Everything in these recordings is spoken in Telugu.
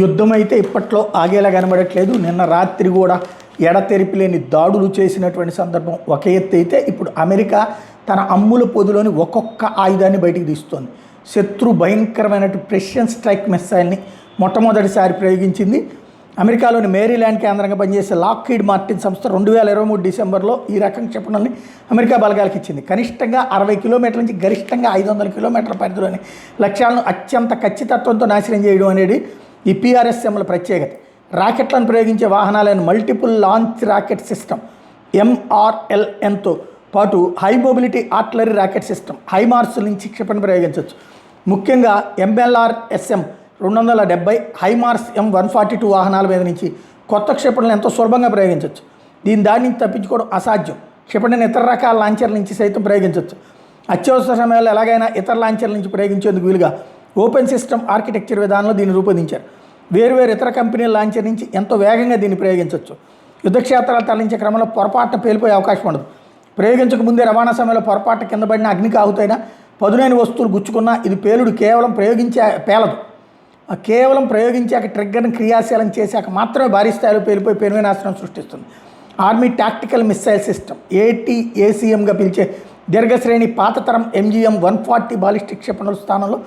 యుద్ధం అయితే ఇప్పట్లో ఆగేలా కనబడట్లేదు. నిన్న రాత్రి కూడా ఎడతెరిపి లేని దాడులు చేసినటువంటి సందర్భం ఒక ఎత్తు అయితే, ఇప్పుడు అమెరికా తన అమ్ముల పొదిలోని ఒక్కొక్క ఆయుధాన్ని బయటికి తీస్తోంది. శత్రు భయంకరమైనటువంటి ప్రెసిషన్ స్ట్రైక్ మిసైల్ని మొట్టమొదటిసారి ప్రయోగించింది. అమెరికాలోని మేరీల్యాండ్ కేంద్రంగా పనిచేసే లాక్హీడ్ మార్టిన్ సంస్థ 2023 డిసెంబర్లో ఈ రకం క్షిపణుల్ని అమెరికా బలగాలకు ఇచ్చింది. కనిష్టంగా 60 కిలోమీటర్ల నుంచి గరిష్టంగా 500 కిలోమీటర్ల పరిధిలోని లక్ష్యాలను అత్యంత ఖచ్చితత్వంతో నాశనం చేయడం అనేది ఈ పిఆర్ఎస్ఎంల ప్రత్యేకత. రాకెట్లను ప్రయోగించే వాహనాలైన మల్టిపుల్ లాంచ్ రాకెట్ సిస్టమ్ MRLNతో పాటు high mobility artillery rocket system HIMARS నుంచి క్షిపణి ప్రయోగించవచ్చు. ముఖ్యంగా MLRSM 270 హైమార్స్ M142 వాహనాల మీద నుంచి కొత్త క్షిపణులను ఎంతో సులభంగా ప్రయోగించవచ్చు. దాని నుంచి తప్పించుకోవడం అసాధ్యం. క్షిపణిని ఇతర రకాల లాంచర్ల నుంచి సైతం ప్రయోగించవచ్చు. అత్యవసర సమయాల్లో ఎలాగైనా ఇతర లాంచర్ల నుంచి ప్రయోగించేందుకు వీలుగా ఓపెన్ సిస్టమ్ ఆర్కిటెక్చర్ విధానంలో దీన్ని రూపొందించారు. వేరువేరు ఇతర కంపెనీల లాంచర్ నుంచి ఎంతో వేగంగా దీన్ని ప్రయోగించవచ్చు. యుద్ధక్షేత్రాలు తరలించే క్రమంలో పొరపాటున పేలిపోయే అవకాశం ఉండదు. ప్రయోగించక ముందే రవాణా సమయంలో పొరపాటు కింద పడిన అగ్నికి ఆహుతైన పదునైన వస్తువులు గుచ్చుకున్నా ఇది పేలుడు కేవలం పేలదు. కేవలం ప్రయోగించాక ట్రిగ్గర్ని క్రియాశీలం చేశాక మాత్రమే భారీ స్థాయిలో పేలిపోయి పెనువినాశనం సృష్టిస్తుంది. ఆర్మీ టాక్టికల్ మిసైల్ సిస్టమ్ ATACMగా పిలిచే దీర్ఘశ్రేణి పాతతరం MGM-140 బాలిస్టిక్ క్షిపణుల స్థానంలో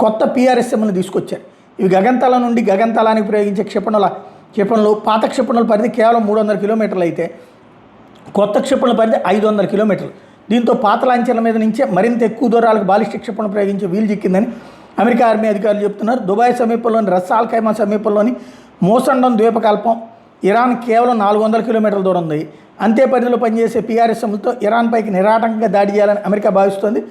కొత్త PRSMను తీసుకొచ్చారు. ఇవి గగనతలం నుండి గగనతలానికి ప్రయోగించే క్షిపణులు పాత క్షిపణుల పరిధి కేవలం 300 కిలోమీటర్లు అయితే కొత్త క్షిపణుల పరిధి 500 కిలోమీటర్లు. దీంతో పాత లాంచర్ల మీద నుంచే మరింత ఎక్కువ దూరాలకు బాలిస్టిక్ క్షిపణులు ప్రయోగించే వీలు చిక్కిందని అమెరికా ఆర్మీ అధికారులు చెబుతున్నారు. దుబాయ్ సమీపంలోని రస్ అల్ ఖైమా సమీపంలోని మోసండన్ ద్వీపకల్పం ఇరాన్ కేవలం 400 కిలోమీటర్ల దూరం ఉంది. అంతే పరిధిలో పనిచేసే PRSMలతో ఇరాన్ పైకి నిరాటంకంగా దాడి చేయాలని అమెరికా భావిస్తోంది.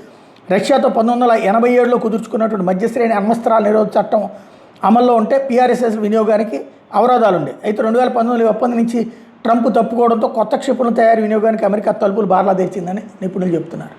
రష్యాతో 1987లో కుదుర్చుకున్నటువంటి మధ్యశ్రేణి అణ్వస్త్రాల నిరోధ చట్టం అమల్లో ఉంటే PRSS వినియోగానికి అవరోధాలు ఉండే. అయితే 2019 ఒప్పందం నుంచి ట్రంప్ తప్పుకోవడంతో కొత్త క్షిపణుల తయారీ వినియోగానికి అమెరికా తలుపులు బార్లా తెరిచిందని నిపుణులు చెబుతున్నారు.